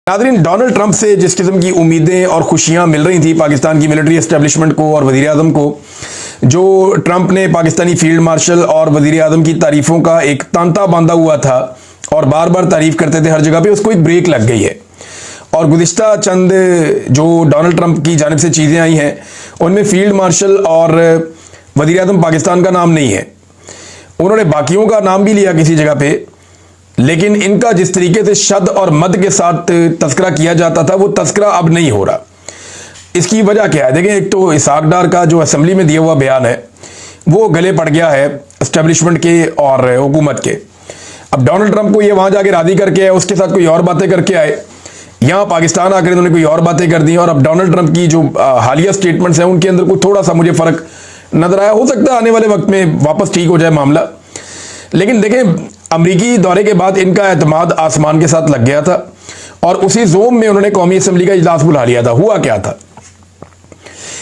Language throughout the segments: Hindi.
नाज़रीन, डोनाल्ड ट्रंप से जिस किस्म की उम्मीदें और खुशियां मिल रही थी पाकिस्तान की मिलिट्री एस्टेब्लिशमेंट को और वज़ीर आज़म को, जो ट्रंप ने पाकिस्तानी फील्ड मार्शल और वज़ीर आज़म की तारीफ़ों का एक तांता बांधा हुआ था और बार बार तारीफ़ करते थे हर जगह पे, उसको एक ब्रेक लग गई है। और गुज़िश्ता चंद जो डोनाल्ड ट्रंप की जानिब से चीज़ें आई हैं उनमें फील्ड मार्शल और वज़ीर आज़म पाकिस्तान का नाम नहीं है। उन्होंने बाकियों का नाम भी लिया किसी जगह पे, लेकिन इनका जिस तरीके से शद और मद के साथ तस्करा किया जाता था वो तस्करा अब नहीं हो रहा। इसकी वजह क्या है? देखें, एक तो इसहाक डार का जो असेंबली में दिया हुआ बयान है वो गले पड़ गया है एस्टेब्लिशमेंट के और हुकूमत के। अब डोनाल्ड ट्रंप को ये वहां जाके राजी करके आए, उसके साथ कोई और बातें करके आए, यहाँ पाकिस्तान आकर इन्होंने कोई और बातें कर दी। और अब डोनाल्ड ट्रंप की जो हालिया स्टेटमेंट्स हैं उनके अंदर कुछ थोड़ा सा मुझे फर्क नजर आया। हो सकता है आने वाले वक्त में वापस ठीक हो जाए मामला, लेकिन देखें, अमरीकी दौरे के बाद इनका एतमाद आसमान के साथ लग गया था और उसी जोम में उन्होंने कौमी असम्बली का इजलास बुला लिया था। हुआ क्या था?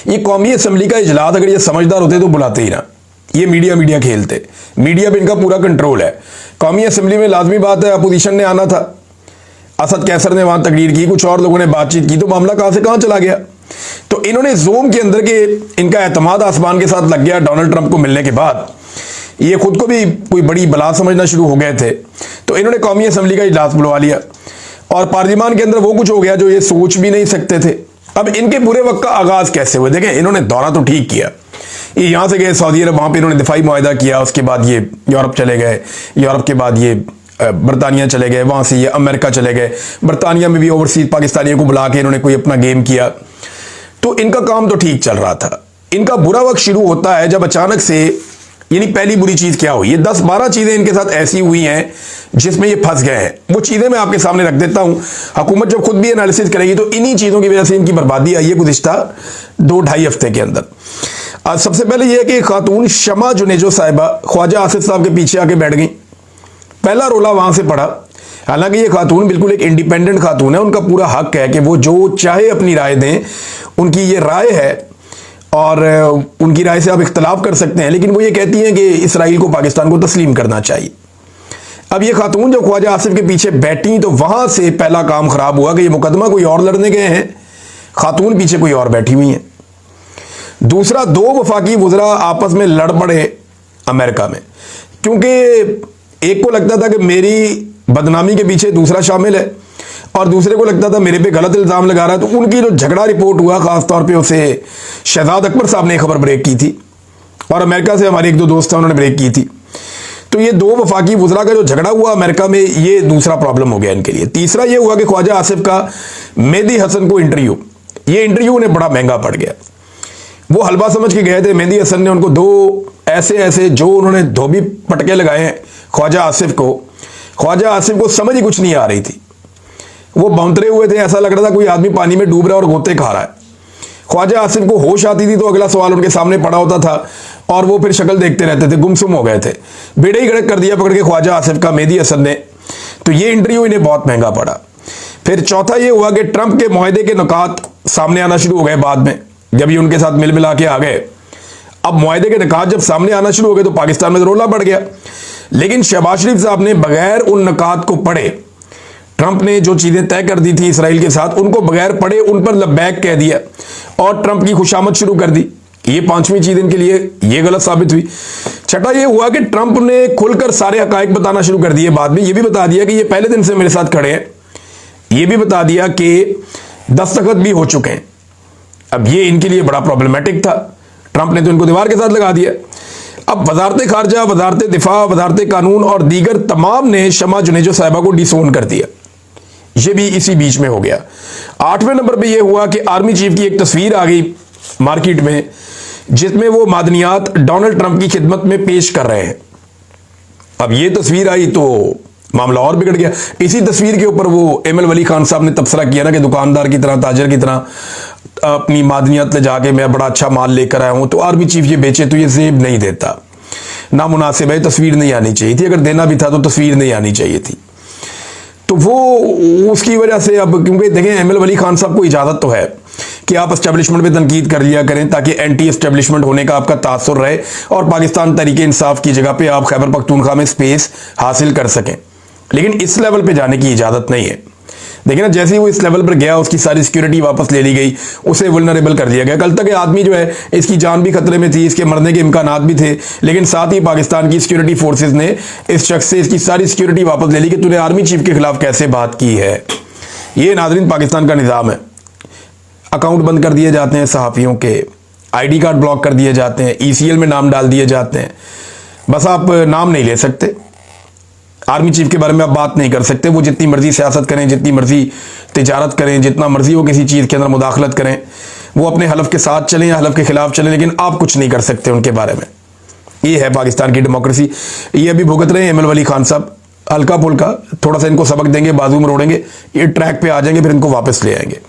ये कौमी असम्बली का इजलास अगर ये समझदार होते तो बुलाते ही ना, ये मीडिया खेलते। मीडिया पे इनका पूरा कंट्रोल है। कौमी असम्बली में लाजमी बात है अपोजिशन ने आना था, असद कैसर ने वहां तकरीर की, कुछ और लोगों ने बातचीत की, तो मामला कहां से कहां चला गया। तो इन्होंने जोम के अंदर के इनका एतमाद आसमान के साथ लग गया डोनाल्ड ट्रंप को मिलने के बाद। ये खुद को भी कोई बड़ी बला समझना शुरू हो गए थे, तो इन्होंने कौमी असम्बली का इजलास बुलवा लिया और पार्लियामान के अंदर वो कुछ हो गया जो ये सोच भी नहीं सकते थे। अब इनके बुरे वक्त का आगाज कैसे हुआ? देखें, इन्होंने दौरा तो ठीक किया, ये यहां से गए सऊदी अरब, वहां पे इन्होंने दिफाई मुआहदा किया, उसके बाद ये यूरोप चले गए, यूरोप के बाद ये बरतानिया चले गए, वहां से ये अमेरिका चले गए, बरतानिया में भी ओवरसीज पाकिस्तानियों को बुला के इन्होंने कोई अपना गेम किया। तो इनका काम तो ठीक चल रहा था। इनका बुरा वक्त शुरू होता है जब अचानक से, यानी पहली बुरी चीज क्या हुई, ये 10-12 चीजें इनके साथ ऐसी हुई हैं जिसमें ये फंस गए हैं। वो चीजें मैं आपके सामने रख देता हूं। हुकूमत जब खुद भी एनालिसिस करेगी तो इन्हीं चीजों की वजह से इनकी बर्बादी आई है गुज़िश्ता 2-2.5 हफ्ते के अंदर। आज सबसे पहले यह कि खातून शमा जुनेजो साहिबा ख्वाजा आसिफ साहब के पीछे आके बैठ गई। पहला रोला वहां से पड़ा। हालांकि ये खातून बिल्कुल एक इंडिपेंडेंट खातून है, उनका पूरा हक है कि वो जो चाहे अपनी राय दें, उनकी ये राय है और उनकी राय से आप इख्तलाफ कर सकते हैं, लेकिन वो ये कहती हैं कि इसराइल को पाकिस्तान को तस्लीम करना चाहिए। अब ये खातून जब ख्वाजा आसिफ के पीछे बैठी तो वहां से पहला काम खराब हुआ कि ये मुकदमा कोई और लड़ने गए हैं, खातून पीछे कोई और बैठी हुई है। दूसरा, 2 वफाकी वुज़रा आपस में लड़ पड़े अमेरिका में, क्योंकि एक को लगता था कि मेरी बदनामी के पीछे दूसरा शामिल है और दूसरे को लगता था मेरे पे गलत इल्जाम लगा रहा है। तो उनकी जो झगड़ा रिपोर्ट हुआ, खासतौर पे उसे शहजाद अकबर साहब ने खबर ब्रेक की थी और अमेरिका से हमारे 1-2 दोस्त हैं उन्होंने ब्रेक की थी। तो ये 2 वफाकी वुज़रा का जो झगड़ा हुआ अमेरिका में, ये दूसरा प्रॉब्लम हो गया इनके लिए। तीसरा ये हुआ कि ख्वाजा आसिफ का मेहदी हसन को इंटरव्यू, ये इंटरव्यू उन्हें बड़ा महंगा पड़ गया। वो हलवा समझ के गए थे, मेहदी हसन ने उनको 2 ऐसे जो उन्होंने धोबी पटके लगाए हैं ख्वाजा आसिफ को समझ ही कुछ नहीं आ रही थी। वो बौंतरे हुए थे, ऐसा लग रहा था कोई आदमी पानी में डूब रहा है और गोते खा रहा है। ख्वाजा आसिफ को होश आती थी तो अगला सवाल उनके सामने पड़ा होता था और वो फिर शक्ल देखते रहते थे, गुमसुम हो गए थे। बेड़े ही गड़क कर दिया पकड़ के ख्वाजा आसिफ का मेहदी हसन ने। तो ये इंटरव्यू इन्हें बहुत महंगा पड़ा। फिर चौथा ये हुआ कि ट्रंप के मुआहदे के नुकात सामने आना शुरू हो गए बाद में, जब ये उनके साथ मिल मिला के आ गए। अब मुआहदे के नुकात जब सामने आना शुरू हो गए तो पाकिस्तान में रोला बढ़ गया। लेकिन शहबाज शरीफ साहब ने बगैर उन नुकात को पढ़े, ट्रंप ने जो चीजें तय कर दी थी इसराइल के साथ, उनको बगैर पढ़े उन पर लब्बैक कह दिया और ट्रंप की खुशामद शुरू कर दी। ये 5वीं चीज इनके लिए ये गलत साबित हुई। छठा ये हुआ कि ट्रंप ने खुलकर सारे हकायक बताना शुरू कर दिए। बाद में ये भी बता दिया कि ये पहले दिन से मेरे साथ खड़े हैं, ये भी बता दिया कि दस्तखत भी हो चुके हैं। अब ये इनके लिए बड़ा प्रॉब्लमेटिक था। ट्रंप ने तो इनको दीवार के साथ लगा दिया। अब वजारत खारजा, वजारत दिफा, वजारत कानून और दीगर तमाम ने शमा जुनेजो साहिबा को डिसोन कर दिया। ये भी इसी बीच में हो गया। 8वें नंबर पे ये हुआ कि आर्मी चीफ की एक तस्वीर आ गई मार्केट में, जिसमें वो मादनियात डोनाल्ड ट्रंप की खिदमत में पेश कर रहे हैं। अब ये तस्वीर आई तो मामला और बिगड़ गया। इसी तस्वीर के ऊपर वो एमएल वली खान साहब ने तबसरा किया ना कि दुकानदार की तरह, ताजर की तरह अपनी मादनियत ले जाके मैं बड़ा अच्छा माल लेकर आया हूं, तो आर्मी चीफ ये बेचे तो ये जेब नहीं देता, नामुनासिब है, तस्वीर नहीं आनी चाहिए थी, अगर देना भी था तो तस्वीर नहीं आनी चाहिए थी। तो वो उसकी वजह से अब, क्योंकि देखें एमएल वली खान साहब को इजाजत तो है कि आप एस्टेब्लिशमेंट पे तनकीद कर लिया करें ताकि एंटी एस्टेब्लिशमेंट होने का आपका तासुर रहे और पाकिस्तान तरीके इंसाफ की जगह पे आप खैबर पख्तूनख्वा में स्पेस हासिल कर सकें, लेकिन इस लेवल पे जाने की इजाजत नहीं है। देखिए ना, जैसे ही वो इस लेवल पर गया उसकी सारी सिक्योरिटी वापस ले ली गई, उसे वुल्नरेबल कर दिया गया। कल तक ये आदमी जो है इसकी जान भी खतरे में थी, इसके मरने के इम्कानात भी थे, लेकिन साथ ही पाकिस्तान की सिक्योरिटी फोर्सेज ने इस शख्स से इसकी सारी सिक्योरिटी वापस ले ली कि तूने आर्मी चीफ के खिलाफ कैसे बात की है। ये नाज़रीन पाकिस्तान का निज़ाम है। अकाउंट बंद कर दिए जाते हैं सहाफ़ियों के, ID कार्ड ब्लॉक कर दिए जाते हैं, ECL में नाम डाल दिए जाते हैं, बस आप नाम नहीं ले सकते, आर्मी चीफ के बारे में आप बात नहीं कर सकते। वो जितनी मर्जी सियासत करें, जितनी मर्जी तिजारत करें, जितना मर्जी वो किसी चीज़ के अंदर मुदाखलत करें, वो अपने हलफ के साथ चलें या हलफ के खिलाफ चलें, लेकिन आप कुछ नहीं कर सकते उनके बारे में। ये है पाकिस्तान की डेमोक्रेसी। ये अभी भुगत रहे हैं एमएल वली खान साहब, हल्का फुल्का थोड़ा सा इनको सबक देंगे, बाजू में रोड़ेंगे, ये ट्रैक पे आ जाएंगे, फिर इनको वापस ले आएंगे।